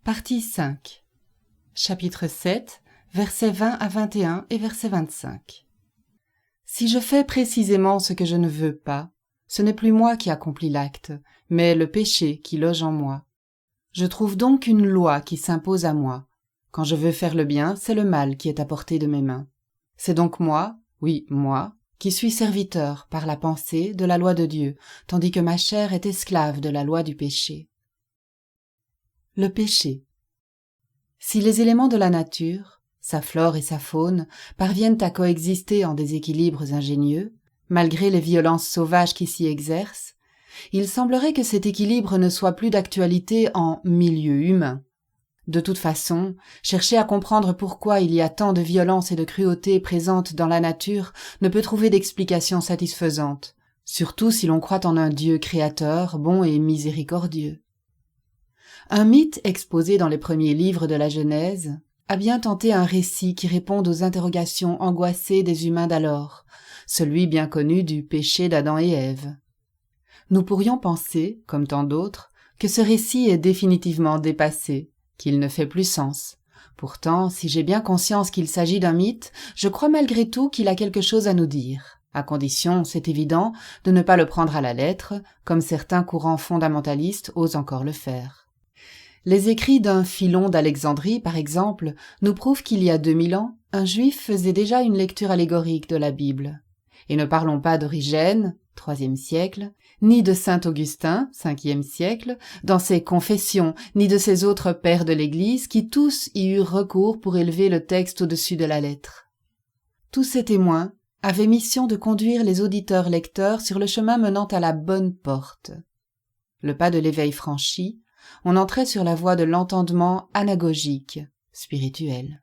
Partie 5. Chapitre 7, versets 20 à 21 et verset 25. Si je fais précisément ce que je ne veux pas, ce n'est plus moi qui accomplis l'acte, mais le péché qui loge en moi. Je trouve donc une loi qui s'impose à moi. Quand je veux faire le bien, c'est le mal qui est à portée de mes mains. C'est donc moi, oui, moi, qui suis serviteur, par la pensée, de la loi de Dieu, tandis que ma chair est esclave de la loi du péché. Le péché. Si les éléments de la nature, sa flore et sa faune, parviennent à coexister en des équilibres ingénieux, malgré les violences sauvages qui s'y exercent, il semblerait que cet équilibre ne soit plus d'actualité en milieu humain. De toute façon, chercher à comprendre pourquoi il y a tant de violence et de cruauté présentes dans la nature ne peut trouver d'explication satisfaisante, surtout si l'on croit en un Dieu créateur, bon et miséricordieux. Un mythe exposé dans les premiers livres de la Genèse a bien tenté un récit qui réponde aux interrogations angoissées des humains d'alors, celui bien connu du péché d'Adam et Ève. Nous pourrions penser, comme tant d'autres, que ce récit est définitivement dépassé, qu'il ne fait plus sens. Pourtant, si j'ai bien conscience qu'il s'agit d'un mythe, je crois malgré tout qu'il a quelque chose à nous dire, à condition, c'est évident, de ne pas le prendre à la lettre, comme certains courants fondamentalistes osent encore le faire. Les écrits d'un Philon d'Alexandrie, par exemple, nous prouvent qu'il y a 2000 ans, un juif faisait déjà une lecture allégorique de la Bible. Et ne parlons pas d'Origène, IIIe siècle, ni de saint Augustin, Ve siècle, dans ses Confessions, ni de ces autres pères de l'Église qui tous y eurent recours pour élever le texte au-dessus de la lettre. Tous ces témoins avaient mission de conduire les auditeurs lecteurs sur le chemin menant à la bonne porte. Le pas de l'éveil franchi, on entrait sur la voie de l'entendement anagogique, spirituel.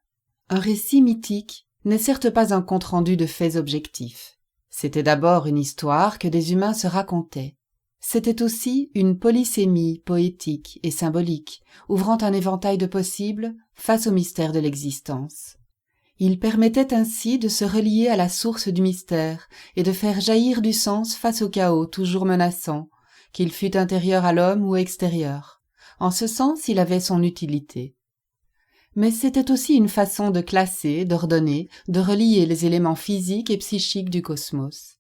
Un récit mythique n'est certes pas un compte-rendu de faits objectifs. C'était d'abord une histoire que des humains se racontaient. C'était aussi une polysémie poétique et symbolique, ouvrant un éventail de possibles face au mystère de l'existence. Il permettait ainsi de se relier à la source du mystère et de faire jaillir du sens face au chaos toujours menaçant, qu'il fût intérieur à l'homme ou extérieur. En ce sens, il avait son utilité. Mais c'était aussi une façon de classer, d'ordonner, de relier les éléments physiques et psychiques du cosmos.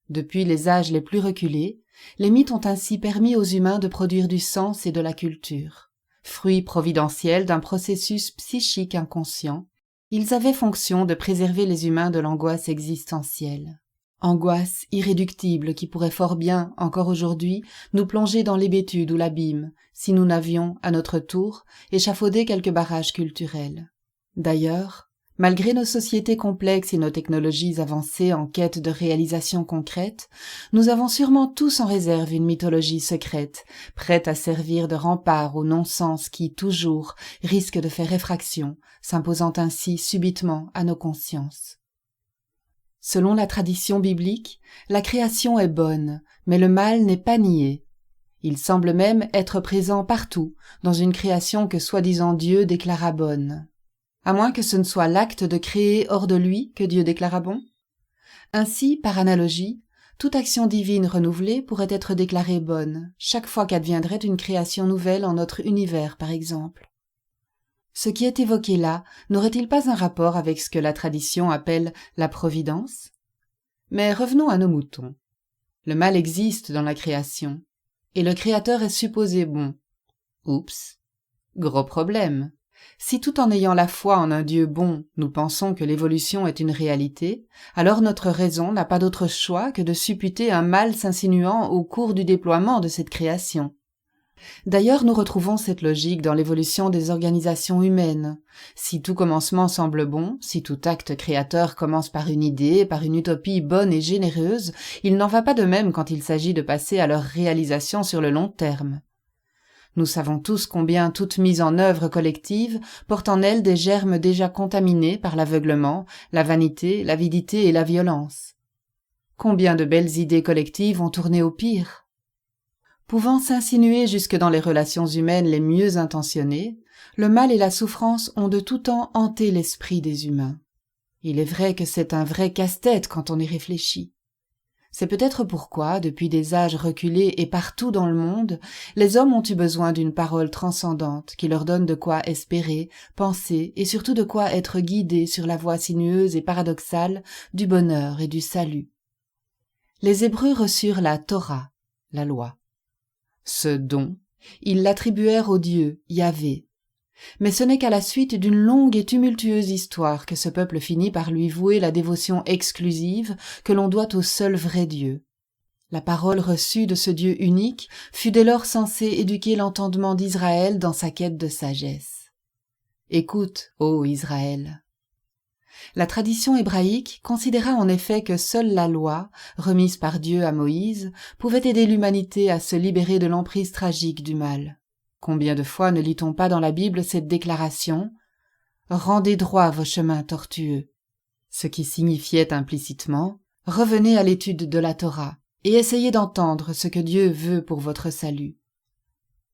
Depuis les âges les plus reculés, les mythes ont ainsi permis aux humains de produire du sens et de la culture. Fruits providentiels d'un processus psychique inconscient, ils avaient fonction de préserver les humains de l'angoisse existentielle. Angoisse irréductible qui pourrait fort bien, encore aujourd'hui, nous plonger dans l'hébétude ou l'abîme, si nous n'avions, à notre tour, échafaudé quelques barrages culturels. D'ailleurs, malgré nos sociétés complexes et nos technologies avancées en quête de réalisations concrètes, nous avons sûrement tous en réserve une mythologie secrète, prête à servir de rempart au non-sens qui, toujours, risque de faire effraction, s'imposant ainsi subitement à nos consciences. Selon la tradition biblique, la création est bonne, mais le mal n'est pas nié. Il semble même être présent partout, dans une création que soi-disant Dieu déclara bonne. À moins que ce ne soit l'acte de créer hors de lui que Dieu déclara bon. Ainsi, par analogie, toute action divine renouvelée pourrait être déclarée bonne, chaque fois qu'adviendrait une création nouvelle en notre univers, par exemple. Ce qui est évoqué là n'aurait-il pas un rapport avec ce que la tradition appelle la providence ? Mais revenons à nos moutons. Le mal existe dans la création, et le Créateur est supposé bon. Oups, gros problème. Si tout en ayant la foi en un Dieu bon, nous pensons que l'évolution est une réalité, alors notre raison n'a pas d'autre choix que de supputer un mal s'insinuant au cours du déploiement de cette création. D'ailleurs, nous retrouvons cette logique dans l'évolution des organisations humaines. Si tout commencement semble bon, si tout acte créateur commence par une idée, par une utopie bonne et généreuse, il n'en va pas de même quand il s'agit de passer à leur réalisation sur le long terme. Nous savons tous combien toute mise en œuvre collective porte en elle des germes déjà contaminés par l'aveuglement, la vanité, l'avidité et la violence. Combien de belles idées collectives ont tourné au pire ? Pouvant s'insinuer jusque dans les relations humaines les mieux intentionnées, le mal et la souffrance ont de tout temps hanté l'esprit des humains. Il est vrai que c'est un vrai casse-tête quand on y réfléchit. C'est peut-être pourquoi, depuis des âges reculés et partout dans le monde, les hommes ont eu besoin d'une parole transcendante qui leur donne de quoi espérer, penser et surtout de quoi être guidés sur la voie sinueuse et paradoxale du bonheur et du salut. Les Hébreux reçurent la Torah, la loi. Ce don, ils l'attribuèrent au Dieu, Yahvé. Mais ce n'est qu'à la suite d'une longue et tumultueuse histoire que ce peuple finit par lui vouer la dévotion exclusive que l'on doit au seul vrai Dieu. La parole reçue de ce Dieu unique fut dès lors censée éduquer l'entendement d'Israël dans sa quête de sagesse. Écoute, ô Israël. La tradition hébraïque considéra en effet que seule la loi, remise par Dieu à Moïse, pouvait aider l'humanité à se libérer de l'emprise tragique du mal. Combien de fois ne lit-on pas dans la Bible cette déclaration « Rendez droit vos chemins tortueux », ce qui signifiait implicitement « Revenez à l'étude de la Torah et essayez d'entendre ce que Dieu veut pour votre salut ».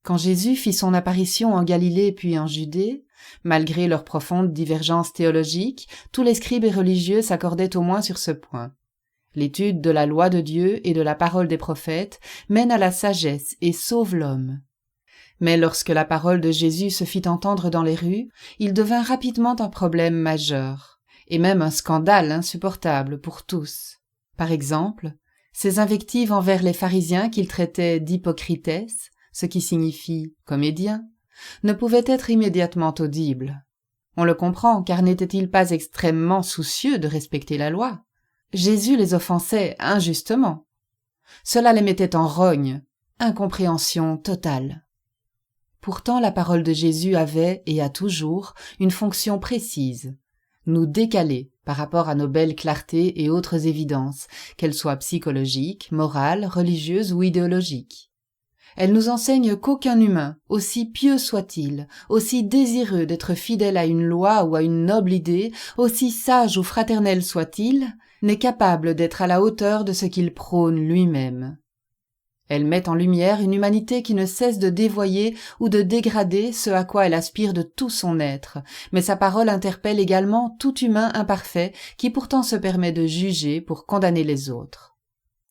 Quand Jésus fit son apparition en Galilée puis en Judée, malgré leurs profondes divergences théologiques, tous les scribes et religieux s'accordaient au moins sur ce point. L'étude de la loi de Dieu et de la parole des prophètes mène à la sagesse et sauve l'homme. Mais lorsque la parole de Jésus se fit entendre dans les rues, il devint rapidement un problème majeur, et même un scandale insupportable pour tous. Par exemple, ses invectives envers les pharisiens qu'il traitait d'hypocrites, ce qui signifie comédiens, ne pouvaient être immédiatement audibles. On le comprend, car n'était-il pas extrêmement soucieux de respecter la loi? Jésus les offensait injustement. Cela les mettait en rogne, incompréhension totale. Pourtant, la parole de Jésus avait, et a toujours, une fonction précise, nous décaler par rapport à nos belles clartés et autres évidences, qu'elles soient psychologiques, morales, religieuses ou idéologiques. Elle nous enseigne qu'aucun humain, aussi pieux soit-il, aussi désireux d'être fidèle à une loi ou à une noble idée, aussi sage ou fraternel soit-il, n'est capable d'être à la hauteur de ce qu'il prône lui-même. Elle met en lumière une humanité qui ne cesse de dévoyer ou de dégrader ce à quoi elle aspire de tout son être, mais sa parole interpelle également tout humain imparfait qui pourtant se permet de juger pour condamner les autres.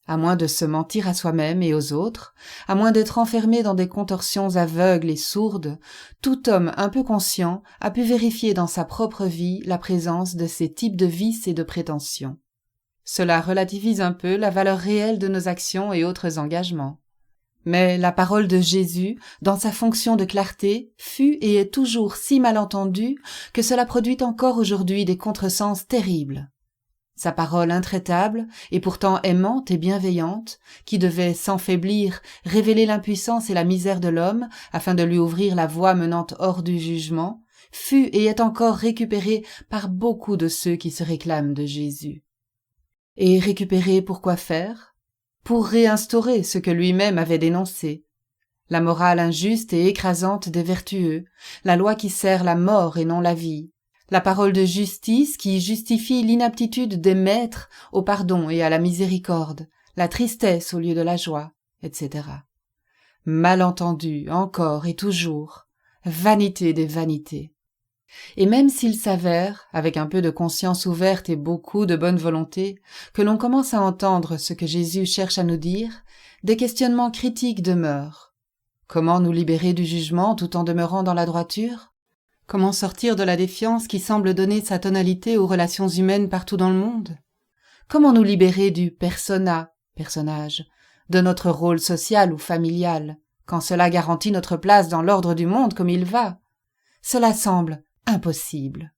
À moins de se mentir à soi-même et aux autres, à moins d'être enfermé dans des contorsions aveugles et sourdes, tout homme un peu conscient a pu vérifier dans sa propre vie la présence de ces types de vices et de prétentions. Cela relativise un peu la valeur réelle de nos actions et autres engagements. Mais la parole de Jésus, dans sa fonction de clarté, fut et est toujours si mal entendue que cela produit encore aujourd'hui des contresens terribles. Sa parole intraitable, et pourtant aimante et bienveillante, qui devait sans faiblir révéler l'impuissance et la misère de l'homme afin de lui ouvrir la voie menant hors du jugement, fut et est encore récupérée par beaucoup de ceux qui se réclament de Jésus. Et récupérer pour quoi faire? Pour réinstaurer ce que lui-même avait dénoncé. La morale injuste et écrasante des vertueux, la loi qui sert la mort et non la vie, la parole de justice qui justifie l'inaptitude des maîtres au pardon et à la miséricorde, la tristesse au lieu de la joie, etc. Malentendu encore et toujours, vanité des vanités. Et même s'il s'avère, avec un peu de conscience ouverte et beaucoup de bonne volonté, que l'on commence à entendre ce que Jésus cherche à nous dire, des questionnements critiques demeurent. Comment nous libérer du jugement tout en demeurant dans la droiture? Comment sortir de la défiance qui semble donner sa tonalité aux relations humaines partout dans le monde? Comment nous libérer du personnage, de notre rôle social ou familial, quand cela garantit notre place dans l'ordre du monde comme il va? Cela semble impossible.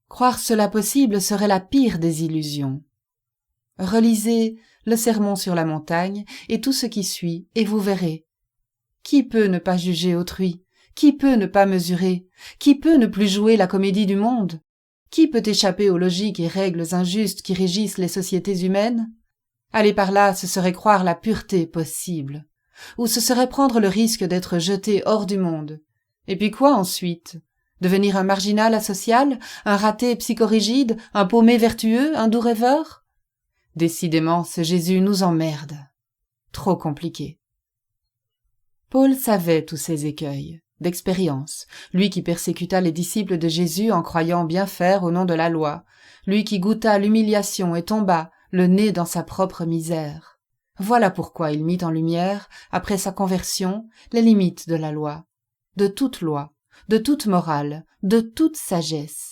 Croire cela possible serait la pire des illusions. Relisez le Sermon sur la montagne et tout ce qui suit, et vous verrez. Qui peut ne pas juger autrui? Qui peut ne pas mesurer? Qui peut ne plus jouer la comédie du monde? Qui peut échapper aux logiques et règles injustes qui régissent les sociétés humaines? Aller par là, ce serait croire la pureté possible, ou ce serait prendre le risque d'être jeté hors du monde. Et puis quoi ensuite? Devenir un marginal asocial, un raté psychorigide, un paumé vertueux, un doux rêveur? Décidément, ce Jésus nous emmerde. Trop compliqué. Paul savait tous ces écueils, d'expérience, lui qui persécuta les disciples de Jésus en croyant bien faire au nom de la loi, lui qui goûta l'humiliation et tomba, le nez dans sa propre misère. Voilà pourquoi il mit en lumière, après sa conversion, les limites de la loi, de toute morale, de toute sagesse.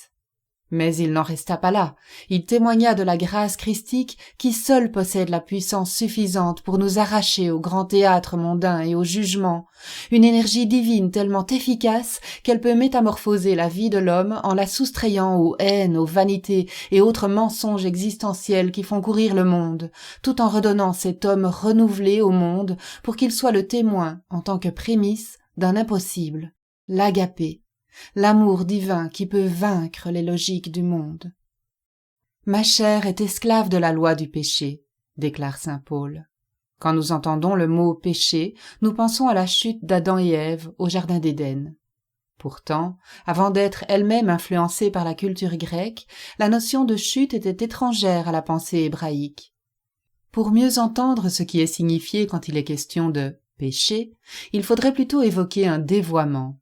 Mais il n'en resta pas là, il témoigna de la grâce christique qui seule possède la puissance suffisante pour nous arracher au grand théâtre mondain et au jugement, une énergie divine tellement efficace qu'elle peut métamorphoser la vie de l'homme en la soustrayant aux haines, aux vanités et autres mensonges existentiels qui font courir le monde, tout en redonnant cet homme renouvelé au monde pour qu'il soit le témoin, en tant que prémisse, d'un impossible, l'agapé, l'amour divin qui peut vaincre les logiques du monde. « Ma chair est esclave de la loi du péché », déclare saint Paul. Quand nous entendons le mot « péché », nous pensons à la chute d'Adam et Ève au jardin d'Éden. Pourtant, avant d'être elle-même influencée par la culture grecque, la notion de chute était étrangère à la pensée hébraïque. Pour mieux entendre ce qui est signifié quand il est question de « péché », il faudrait plutôt évoquer un dévoiement.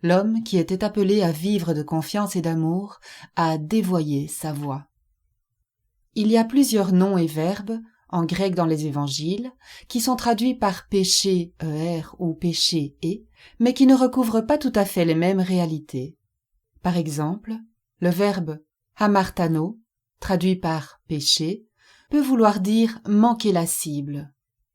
L'homme qui était appelé à vivre de confiance et d'amour a dévoyé sa voie. Il y a plusieurs noms et verbes, en grec dans les évangiles, qui sont traduits par péché, ou péché, mais qui ne recouvrent pas tout à fait les mêmes réalités. Par exemple, le verbe hamartano, traduit par péché, peut vouloir dire manquer la cible.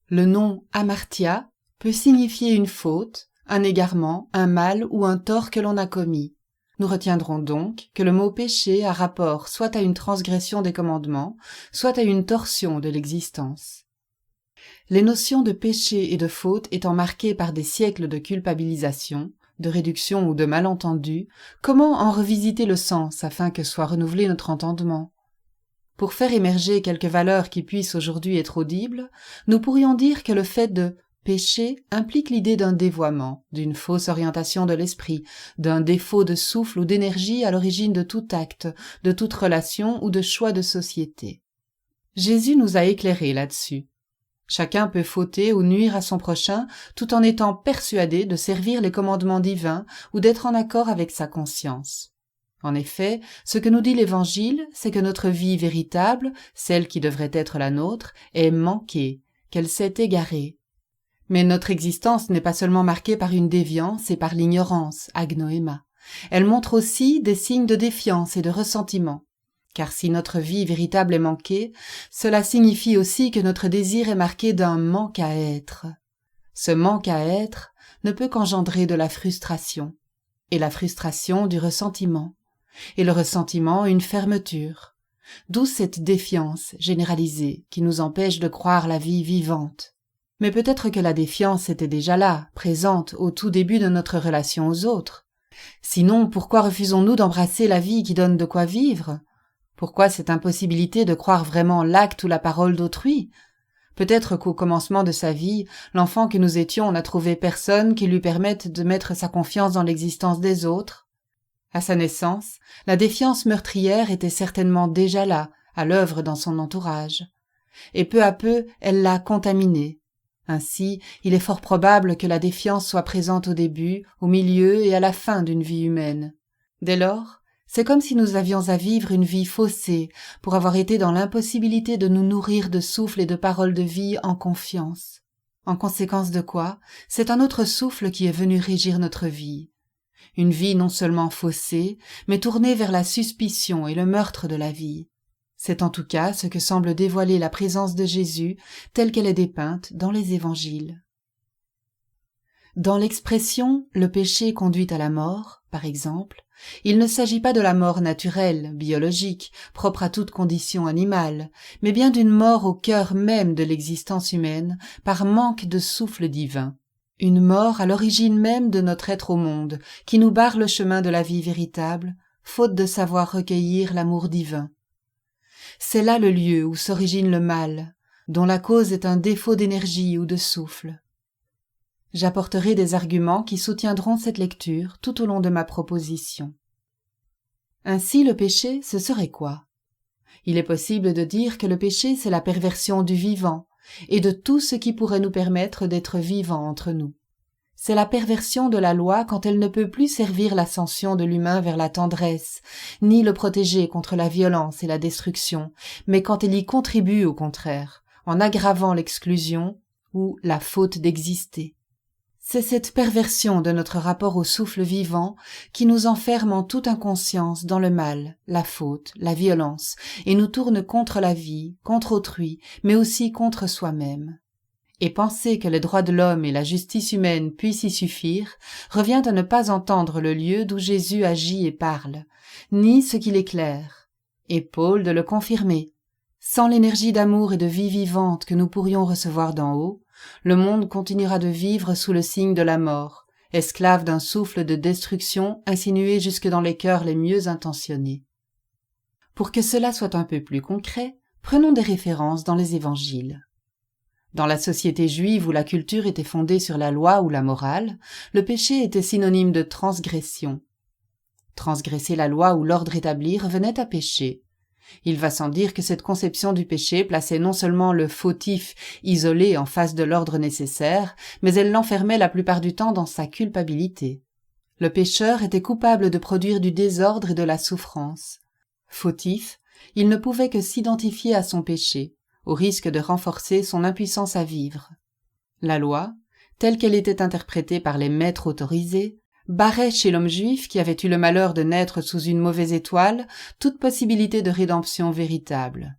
Le nom hamartia peut signifier une faute, un égarement, un mal ou un tort que l'on a commis. Nous retiendrons donc que le mot péché a rapport soit à une transgression des commandements, soit à une torsion de l'existence. Les notions de péché et de faute étant marquées par des siècles de culpabilisation, de réduction ou de malentendu, comment en revisiter le sens afin que soit renouvelé notre entendement ? Pour faire émerger quelques valeurs qui puissent aujourd'hui être audibles, nous pourrions dire que le fait de péché implique l'idée d'un dévoiement, d'une fausse orientation de l'esprit, d'un défaut de souffle ou d'énergie à l'origine de tout acte, de toute relation ou de choix de société. Jésus nous a éclairés là-dessus. Chacun peut fauter ou nuire à son prochain tout en étant persuadé de servir les commandements divins ou d'être en accord avec sa conscience. En effet, ce que nous dit l'Évangile, c'est que notre vie véritable, celle qui devrait être la nôtre, est manquée, qu'elle s'est égarée. Mais notre existence n'est pas seulement marquée par une déviance et par l'ignorance, agnoéma. Elle montre aussi des signes de défiance et de ressentiment. Car si notre vie véritable est manquée, cela signifie aussi que notre désir est marqué d'un manque à être. Ce manque à être ne peut qu'engendrer de la frustration, et la frustration du ressentiment, et le ressentiment une fermeture. D'où cette défiance généralisée qui nous empêche de croire la vie vivante. Mais peut-être que la défiance était déjà là, présente au tout début de notre relation aux autres. Sinon, pourquoi refusons-nous d'embrasser la vie qui donne de quoi vivre ? Pourquoi cette impossibilité de croire vraiment l'acte ou la parole d'autrui ? Peut-être qu'au commencement de sa vie, l'enfant que nous étions n'a trouvé personne qui lui permette de mettre sa confiance dans l'existence des autres. À sa naissance, la défiance meurtrière était certainement déjà là, à l'œuvre dans son entourage. Et peu à peu, elle l'a contaminé. Ainsi, il est fort probable que la défiance soit présente au début, au milieu et à la fin d'une vie humaine. Dès lors, c'est comme si nous avions à vivre une vie faussée pour avoir été dans l'impossibilité de nous nourrir de souffle et de paroles de vie en confiance. En conséquence de quoi, c'est un autre souffle qui est venu régir notre vie. Une vie non seulement faussée, mais tournée vers la suspicion et le meurtre de la vie. C'est en tout cas ce que semble dévoiler la présence de Jésus telle qu'elle est dépeinte dans les évangiles. Dans l'expression « le péché conduit à la mort », par exemple, il ne s'agit pas de la mort naturelle, biologique, propre à toute condition animale, mais bien d'une mort au cœur même de l'existence humaine par manque de souffle divin. Une mort à l'origine même de notre être au monde, qui nous barre le chemin de la vie véritable, faute de savoir recueillir l'amour divin. C'est là le lieu où s'origine le mal, dont la cause est un défaut d'énergie ou de souffle. J'apporterai des arguments qui soutiendront cette lecture tout au long de ma proposition. Ainsi, le péché, ce serait quoi ? Il est possible de dire que le péché, c'est la perversion du vivant, et de tout ce qui pourrait nous permettre d'être vivants entre nous. C'est la perversion de la loi quand elle ne peut plus servir l'ascension de l'humain vers la tendresse, ni le protéger contre la violence et la destruction, mais quand elle y contribue au contraire, en aggravant l'exclusion ou la faute d'exister. C'est cette perversion de notre rapport au souffle vivant qui nous enferme en toute inconscience dans le mal, la faute, la violence, et nous tourne contre la vie, contre autrui, mais aussi contre soi-même. Et penser que les droits de l'homme et la justice humaine puissent y suffire revient à ne pas entendre le lieu d'où Jésus agit et parle, ni ce qu'il éclaire. Et Paul de le confirmer. Sans l'énergie d'amour et de vie vivante que nous pourrions recevoir d'en haut, le monde continuera de vivre sous le signe de la mort, esclave d'un souffle de destruction insinué jusque dans les cœurs les mieux intentionnés. Pour que cela soit un peu plus concret, prenons des références dans les évangiles. Dans la société juive où la culture était fondée sur la loi ou la morale, le péché était synonyme de transgression. Transgresser la loi ou l'ordre établi revenait à pécher. Il va sans dire que cette conception du péché plaçait non seulement le fautif isolé en face de l'ordre nécessaire, mais elle l'enfermait la plupart du temps dans sa culpabilité. Le pécheur était coupable de produire du désordre et de la souffrance. Fautif, il ne pouvait que s'identifier à son péché, au risque de renforcer son impuissance à vivre. La loi, telle qu'elle était interprétée par les maîtres autorisés, barrait chez l'homme juif qui avait eu le malheur de naître sous une mauvaise étoile toute possibilité de rédemption véritable.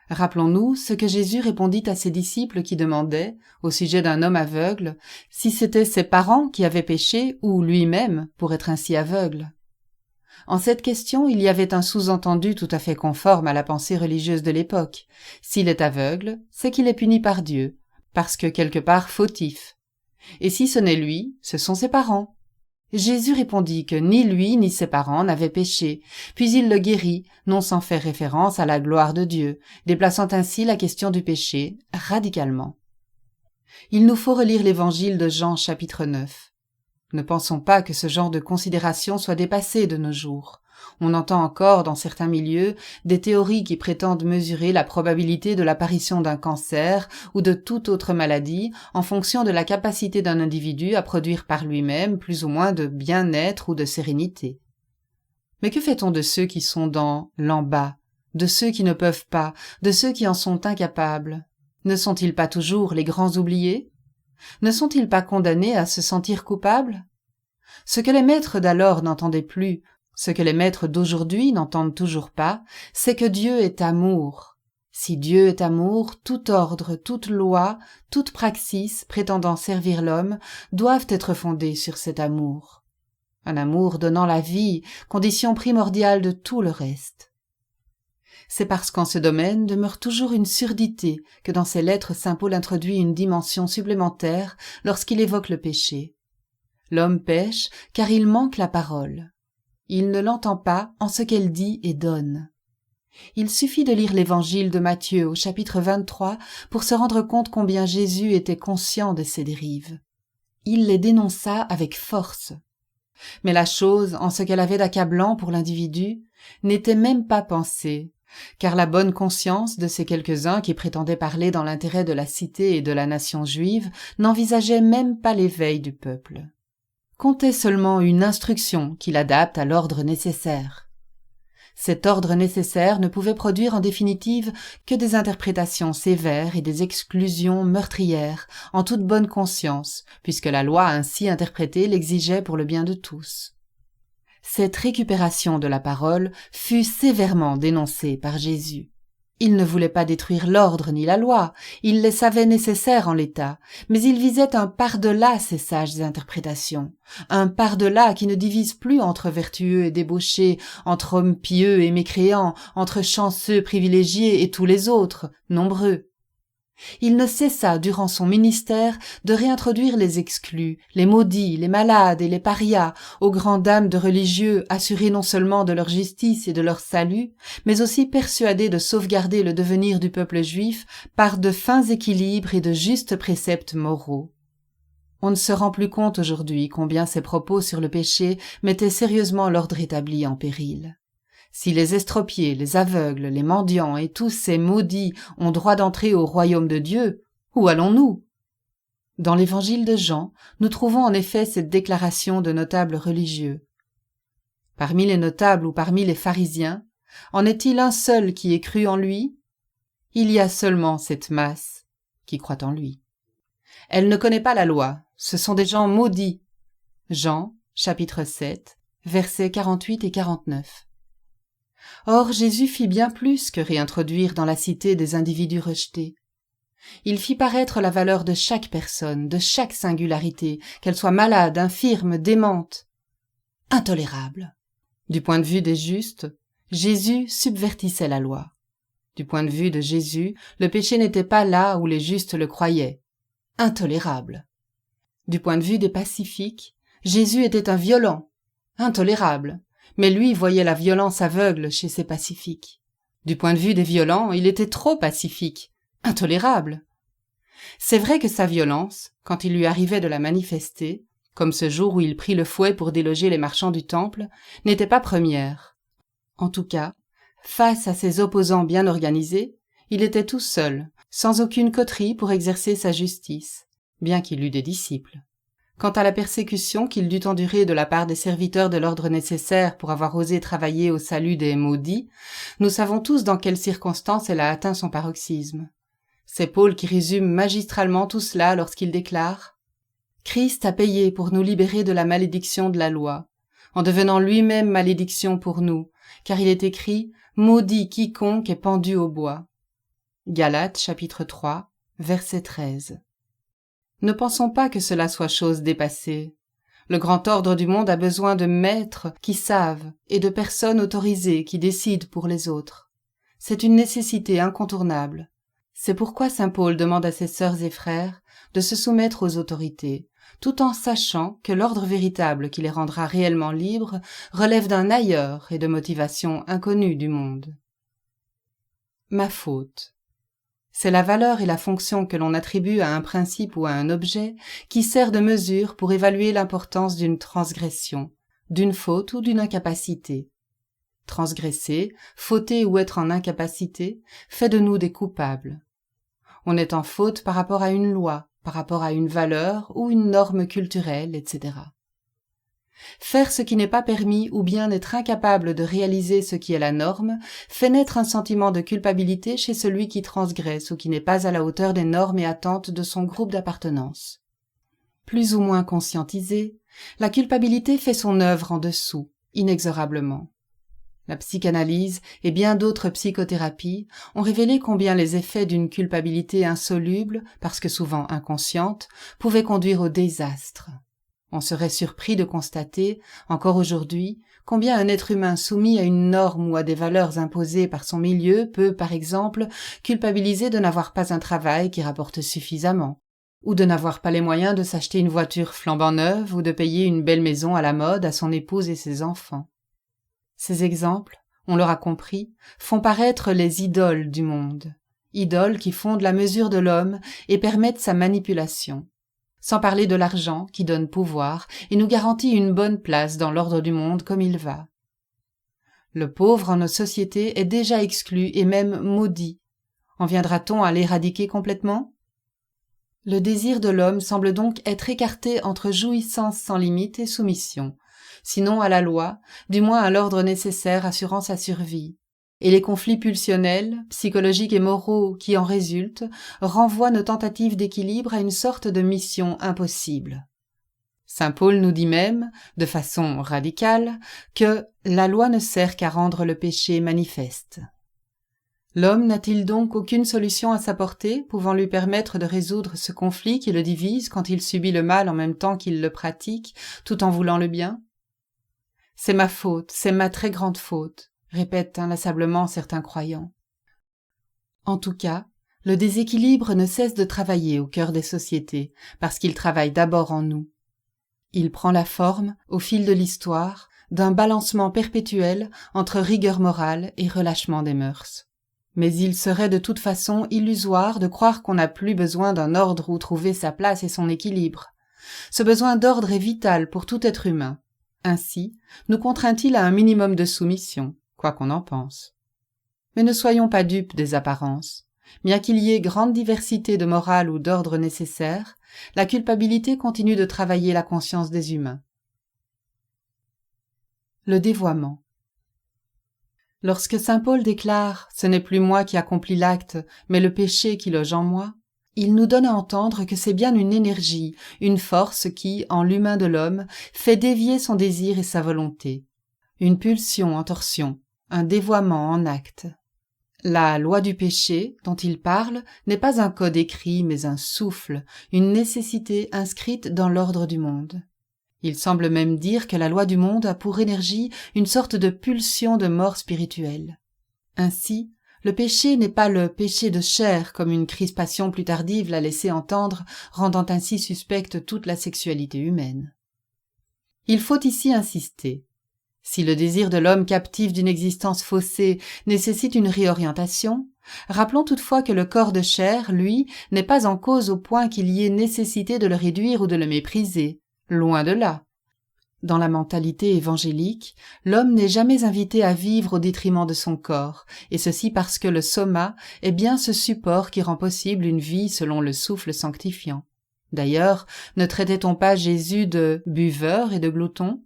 Rappelons-nous ce que Jésus répondit à ses disciples qui demandaient, au sujet d'un homme aveugle, si c'était ses parents qui avaient péché ou lui-même pour être ainsi aveugle. En cette question, il y avait un sous-entendu tout à fait conforme à la pensée religieuse de l'époque. S'il est aveugle, c'est qu'il est puni par Dieu, parce que quelque part fautif. Et si ce n'est lui, ce sont ses parents. Jésus répondit que ni lui ni ses parents n'avaient péché, puis il le guérit, non sans faire référence à la gloire de Dieu, déplaçant ainsi la question du péché radicalement. Il nous faut relire l'évangile de Jean chapitre 9. Ne pensons pas que ce genre de considération soit dépassé de nos jours. On entend encore dans certains milieux des théories qui prétendent mesurer la probabilité de l'apparition d'un cancer ou de toute autre maladie en fonction de la capacité d'un individu à produire par lui-même plus ou moins de bien-être ou de sérénité. Mais que fait-on de ceux qui sont dans l'en bas, de ceux qui ne peuvent pas, de ceux qui en sont incapables? Ne sont-ils pas toujours les grands oubliés? Ne sont-ils pas condamnés à se sentir coupables? Ce que les maîtres d'alors n'entendaient plus, ce que les maîtres d'aujourd'hui n'entendent toujours pas, c'est que Dieu est amour. Si Dieu est amour, tout ordre, toute loi, toute praxis prétendant servir l'homme doivent être fondés sur cet amour. Un amour donnant la vie, condition primordiale de tout le reste. C'est parce qu'en ce domaine demeure toujours une surdité que dans ses lettres saint Paul introduit une dimension supplémentaire lorsqu'il évoque le péché. L'homme pêche car il manque la parole. Il ne l'entend pas en ce qu'elle dit et donne. Il suffit de lire l'évangile de Matthieu au chapitre 23 pour se rendre compte combien Jésus était conscient de ces dérives. Il les dénonça avec force. Mais la chose, en ce qu'elle avait d'accablant pour l'individu, n'était même pas pensée, car la bonne conscience de ces quelques-uns qui prétendaient parler dans l'intérêt de la cité et de la nation juive n'envisageait même pas l'éveil du peuple. Comptait seulement une instruction qu'il adapte à l'ordre nécessaire. Cet ordre nécessaire ne pouvait produire en définitive que des interprétations sévères et des exclusions meurtrières, en toute bonne conscience, puisque la loi ainsi interprétée l'exigeait pour le bien de tous. Cette récupération de la parole fut sévèrement dénoncée par Jésus. Il ne voulait pas détruire l'ordre ni la loi, il les savait nécessaires en l'état, mais il visait un par-delà ces sages interprétations, un par-delà qui ne divise plus entre vertueux et débauchés, entre hommes pieux et mécréants, entre chanceux privilégiés et tous les autres, nombreux. Il ne cessa durant son ministère de réintroduire les exclus, les maudits, les malades et les parias aux grandes dames de religieux assurés non seulement de leur justice et de leur salut, mais aussi persuadés de sauvegarder le devenir du peuple juif par de fins équilibres et de justes préceptes moraux. On ne se rend plus compte aujourd'hui combien ces propos sur le péché mettaient sérieusement l'ordre établi en péril. Si les estropiés, les aveugles, les mendiants et tous ces maudits ont droit d'entrer au royaume de Dieu, où allons-nous? Dans l'évangile de Jean, nous trouvons en effet cette déclaration de notables religieux. Parmi les notables ou parmi les pharisiens, en est-il un seul qui ait cru en lui? Il y a seulement cette masse qui croit en lui. Elle ne connaît pas la loi, ce sont des gens maudits. Jean, chapitre 7, versets 48 et 49. Or, Jésus fit bien plus que réintroduire dans la cité des individus rejetés. Il fit paraître la valeur de chaque personne, de chaque singularité, qu'elle soit malade, infirme, démente, intolérable. Du point de vue des justes, Jésus subvertissait la loi. Du point de vue de Jésus, le péché n'était pas là où les justes le croyaient, intolérable. Du point de vue des pacifiques, Jésus était un violent, intolérable, mais lui voyait la violence aveugle chez ces pacifiques. Du point de vue des violents, il était trop pacifique, intolérable. C'est vrai que sa violence, quand il lui arrivait de la manifester, comme ce jour où il prit le fouet pour déloger les marchands du temple, n'était pas première. En tout cas, face à ses opposants bien organisés, il était tout seul, sans aucune coterie pour exercer sa justice, bien qu'il eût des disciples. Quant à la persécution qu'il dut endurer de la part des serviteurs de l'ordre nécessaire pour avoir osé travailler au salut des maudits, nous savons tous dans quelles circonstances elle a atteint son paroxysme. C'est Paul qui résume magistralement tout cela lorsqu'il déclare « Christ a payé pour nous libérer de la malédiction de la loi, en devenant lui-même malédiction pour nous, car il est écrit « Maudit quiconque est pendu au bois ». Galates chapitre 3, verset 13. Ne pensons pas que cela soit chose dépassée. Le grand ordre du monde a besoin de maîtres qui savent et de personnes autorisées qui décident pour les autres. C'est une nécessité incontournable. C'est pourquoi saint Paul demande à ses sœurs et frères de se soumettre aux autorités, tout en sachant que l'ordre véritable qui les rendra réellement libres relève d'un ailleurs et de motivations inconnues du monde. Ma faute. C'est la valeur et la fonction que l'on attribue à un principe ou à un objet qui sert de mesure pour évaluer l'importance d'une transgression, d'une faute ou d'une incapacité. Transgresser, fauter ou être en incapacité fait de nous des coupables. On est en faute par rapport à une loi, par rapport à une valeur ou une norme culturelle, etc. Faire ce qui n'est pas permis ou bien être incapable de réaliser ce qui est la norme fait naître un sentiment de culpabilité chez celui qui transgresse ou qui n'est pas à la hauteur des normes et attentes de son groupe d'appartenance. Plus ou moins conscientisée, la culpabilité fait son œuvre en dessous, inexorablement. La psychanalyse et bien d'autres psychothérapies ont révélé combien les effets d'une culpabilité insoluble, parce que souvent inconsciente, pouvaient conduire au désastre. On serait surpris de constater, encore aujourd'hui, combien un être humain soumis à une norme ou à des valeurs imposées par son milieu peut, par exemple, culpabiliser de n'avoir pas un travail qui rapporte suffisamment, ou de n'avoir pas les moyens de s'acheter une voiture flambant neuve ou de payer une belle maison à la mode à son épouse et ses enfants. Ces exemples, on l'aura compris, font paraître les idoles du monde, idoles qui fondent la mesure de l'homme et permettent sa manipulation. Sans parler de l'argent qui donne pouvoir et nous garantit une bonne place dans l'ordre du monde comme il va. Le pauvre en nos sociétés est déjà exclu et même maudit. En viendra-t-on à l'éradiquer complètement ? Le désir de l'homme semble donc être écarté entre jouissance sans limite et soumission, sinon à la loi, du moins à l'ordre nécessaire assurant sa survie. Et les conflits pulsionnels, psychologiques et moraux qui en résultent renvoient nos tentatives d'équilibre à une sorte de mission impossible. Saint Paul nous dit même, de façon radicale, que la loi ne sert qu'à rendre le péché manifeste. L'homme n'a-t-il donc aucune solution à sa portée pouvant lui permettre de résoudre ce conflit qui le divise quand il subit le mal en même temps qu'il le pratique, tout en voulant le bien ? C'est ma faute, c'est ma très grande faute, répètent inlassablement certains croyants. En tout cas, le déséquilibre ne cesse de travailler au cœur des sociétés, parce qu'il travaille d'abord en nous. Il prend la forme, au fil de l'histoire, d'un balancement perpétuel entre rigueur morale et relâchement des mœurs. Mais il serait de toute façon illusoire de croire qu'on n'a plus besoin d'un ordre où trouver sa place et son équilibre. Ce besoin d'ordre est vital pour tout être humain. Ainsi, nous contraint-il à un minimum de soumission, quoi qu'on en pense. Mais ne soyons pas dupes des apparences. Bien qu'il y ait grande diversité de morale ou d'ordre nécessaire, la culpabilité continue de travailler la conscience des humains. Le dévoiement. Lorsque saint Paul déclare « Ce n'est plus moi qui accomplis l'acte, mais le péché qui loge en moi », il nous donne à entendre que c'est bien une énergie, une force qui, en l'humain de l'homme, fait dévier son désir et sa volonté. Une pulsion en torsion, un dévoiement en acte. La loi du péché, dont il parle, n'est pas un code écrit, mais un souffle, une nécessité inscrite dans l'ordre du monde. Il semble même dire que la loi du monde a pour énergie une sorte de pulsion de mort spirituelle. Ainsi, le péché n'est pas le péché de chair comme une crispation plus tardive l'a laissé entendre, rendant ainsi suspecte toute la sexualité humaine. Il faut ici insister. Si le désir de l'homme captif d'une existence faussée nécessite une réorientation, rappelons toutefois que le corps de chair, lui, n'est pas en cause au point qu'il y ait nécessité de le réduire ou de le mépriser. Loin de là. Dans la mentalité évangélique, l'homme n'est jamais invité à vivre au détriment de son corps, et ceci parce que le soma est bien ce support qui rend possible une vie selon le souffle sanctifiant. D'ailleurs, ne traitait-on pas Jésus de buveur et de glouton?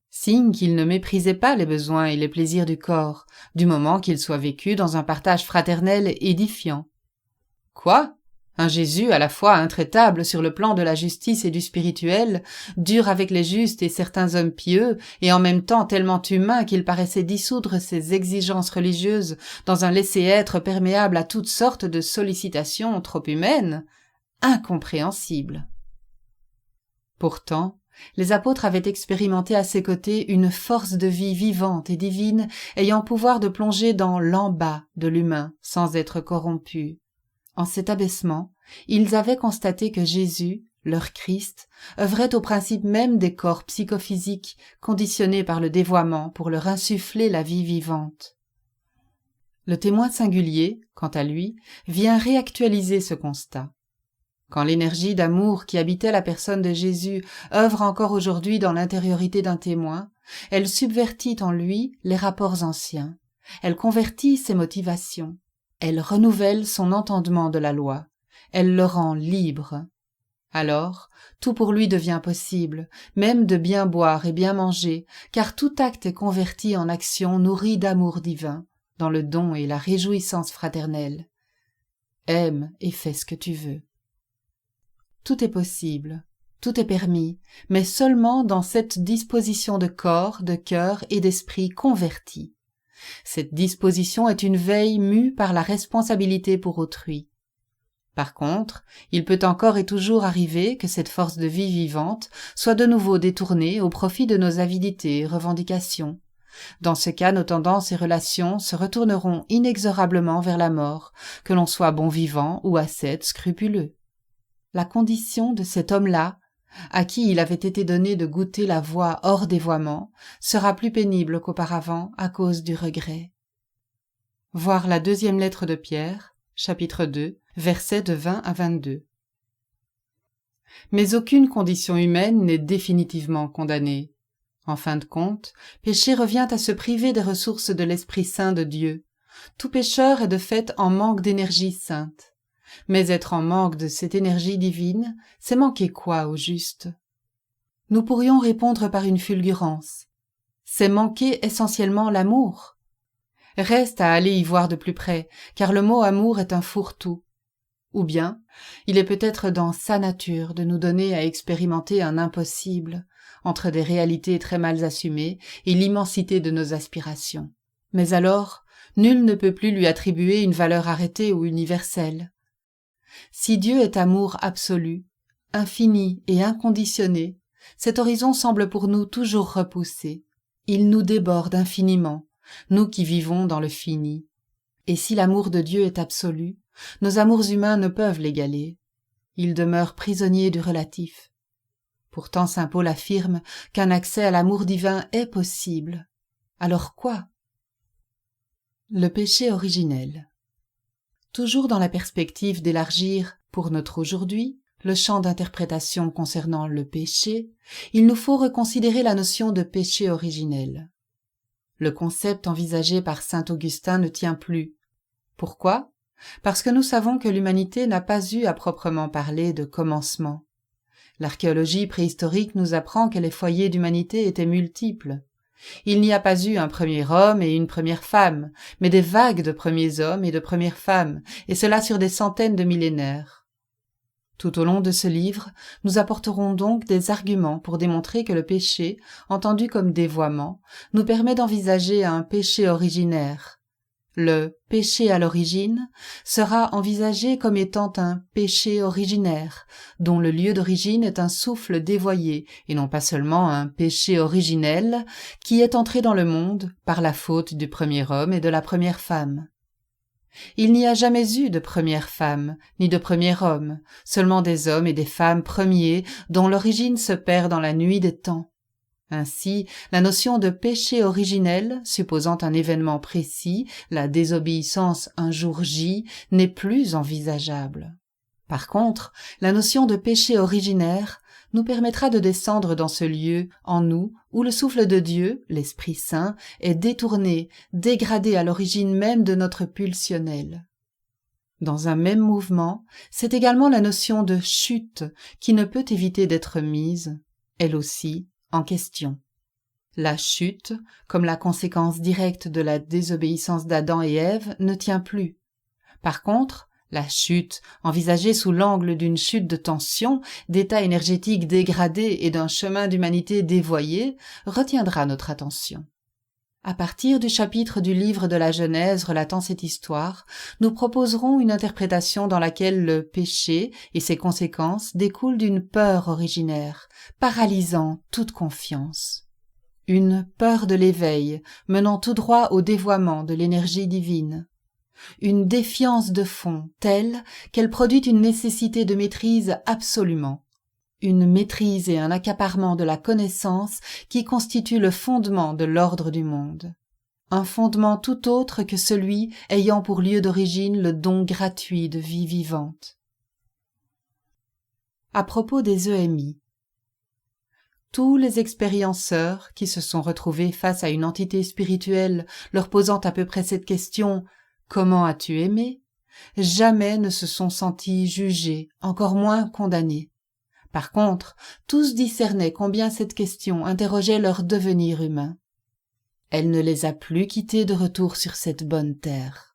Signe qu'il ne méprisait pas les besoins et les plaisirs du corps, du moment qu'ils soient vécus dans un partage fraternel édifiant. Quoi? Un Jésus à la fois intraitable sur le plan de la justice et du spirituel, dur avec les justes et certains hommes pieux, et en même temps tellement humain qu'il paraissait dissoudre ses exigences religieuses dans un laisser-être perméable à toutes sortes de sollicitations trop humaines? Incompréhensible. Pourtant, les apôtres avaient expérimenté à ses côtés une force de vie vivante et divine ayant pouvoir de plonger dans l'en-bas de l'humain sans être corrompu. En cet abaissement, ils avaient constaté que Jésus, leur Christ, œuvrait au principe même des corps psychophysiques conditionnés par le dévoiement pour leur insuffler la vie vivante. Le témoin singulier, quant à lui, vient réactualiser ce constat. Quand l'énergie d'amour qui habitait la personne de Jésus œuvre encore aujourd'hui dans l'intériorité d'un témoin, elle subvertit en lui les rapports anciens, elle convertit ses motivations, elle renouvelle son entendement de la loi, elle le rend libre. Alors, tout pour lui devient possible, même de bien boire et bien manger, car tout acte est converti en action nourrie d'amour divin, dans le don et la réjouissance fraternelle. Aime et fais ce que tu veux. Tout est possible, tout est permis, mais seulement dans cette disposition de corps, de cœur et d'esprit convertis. Cette disposition est une veille mue par la responsabilité pour autrui. Par contre, il peut encore et toujours arriver que cette force de vie vivante soit de nouveau détournée au profit de nos avidités et revendications. Dans ce cas, nos tendances et relations se retourneront inexorablement vers la mort, que l'on soit bon vivant ou ascète scrupuleux. La condition de cet homme-là, à qui il avait été donné de goûter la voie hors dévoiement, sera plus pénible qu'auparavant à cause du regret. Voir la deuxième lettre de Pierre, chapitre 2, versets de 20 à 22. Mais aucune condition humaine n'est définitivement condamnée. En fin de compte, péché revient à se priver des ressources de l'Esprit Saint de Dieu. Tout pécheur est de fait en manque d'énergie sainte. Mais être en manque de cette énergie divine, c'est manquer quoi au juste? Nous pourrions répondre par une fulgurance. C'est manquer essentiellement l'amour. Reste à aller y voir de plus près, car le mot amour est un fourre-tout. Ou bien, il est peut-être dans sa nature de nous donner à expérimenter un impossible, entre des réalités très mal assumées et l'immensité de nos aspirations. Mais alors, nul ne peut plus lui attribuer une valeur arrêtée ou universelle. Si Dieu est amour absolu, infini et inconditionné, cet horizon semble pour nous toujours repoussé. Il nous déborde infiniment, nous qui vivons dans le fini. Et si l'amour de Dieu est absolu, nos amours humains ne peuvent l'égaler. Ils demeurent prisonniers du relatif. Pourtant saint Paul affirme qu'un accès à l'amour divin est possible. Alors quoi? Le péché originel. Toujours dans la perspective d'élargir, pour notre aujourd'hui, le champ d'interprétation concernant le péché, il nous faut reconsidérer la notion de péché originel. Le concept envisagé par saint Augustin ne tient plus. Pourquoi? Parce que nous savons que l'humanité n'a pas eu à proprement parler de commencement. L'archéologie préhistorique nous apprend que les foyers d'humanité étaient multiples. Il n'y a pas eu un premier homme et une première femme, mais des vagues de premiers hommes et de premières femmes, et cela sur des centaines de millénaires. Tout au long de ce livre, nous apporterons donc des arguments pour démontrer que le péché, entendu comme dévoiement, nous permet d'envisager un péché originaire. Le péché à l'origine sera envisagé comme étant un péché originaire, dont le lieu d'origine est un souffle dévoyé, et non pas seulement un péché originel qui est entré dans le monde par la faute du premier homme et de la première femme. Il n'y a jamais eu de première femme, ni de premier homme, seulement des hommes et des femmes premiers dont l'origine se perd dans la nuit des temps. Ainsi, la notion de péché originel, supposant un événement précis, la désobéissance un jour J, n'est plus envisageable. Par contre, la notion de péché originaire nous permettra de descendre dans ce lieu, en nous, où le souffle de Dieu, l'Esprit Saint, est détourné, dégradé à l'origine même de notre pulsionnel. Dans un même mouvement, c'est également la notion de chute qui ne peut éviter d'être mise, elle aussi, en question. La chute, comme la conséquence directe de la désobéissance d'Adam et Ève, ne tient plus. Par contre, la chute, envisagée sous l'angle d'une chute de tension, d'état énergétique dégradé et d'un chemin d'humanité dévoyé, retiendra notre attention. À partir du chapitre du livre de la Genèse relatant cette histoire, nous proposerons une interprétation dans laquelle le péché et ses conséquences découlent d'une peur originaire, paralysant toute confiance. Une peur de l'éveil, menant tout droit au dévoiement de l'énergie divine. Une défiance de fond telle qu'elle produit une nécessité de maîtrise absolument. Une maîtrise et un accaparement de la connaissance qui constituent le fondement de l'ordre du monde. Un fondement tout autre que celui ayant pour lieu d'origine le don gratuit de vie vivante. À propos des EMI. Tous les expérienceurs qui se sont retrouvés face à une entité spirituelle leur posant à peu près cette question « Comment as-tu aimé ?» jamais ne se sont sentis jugés, encore moins condamnés. Par contre, tous discernaient combien cette question interrogeait leur devenir humain. Elle ne les a plus quittés de retour sur cette bonne terre.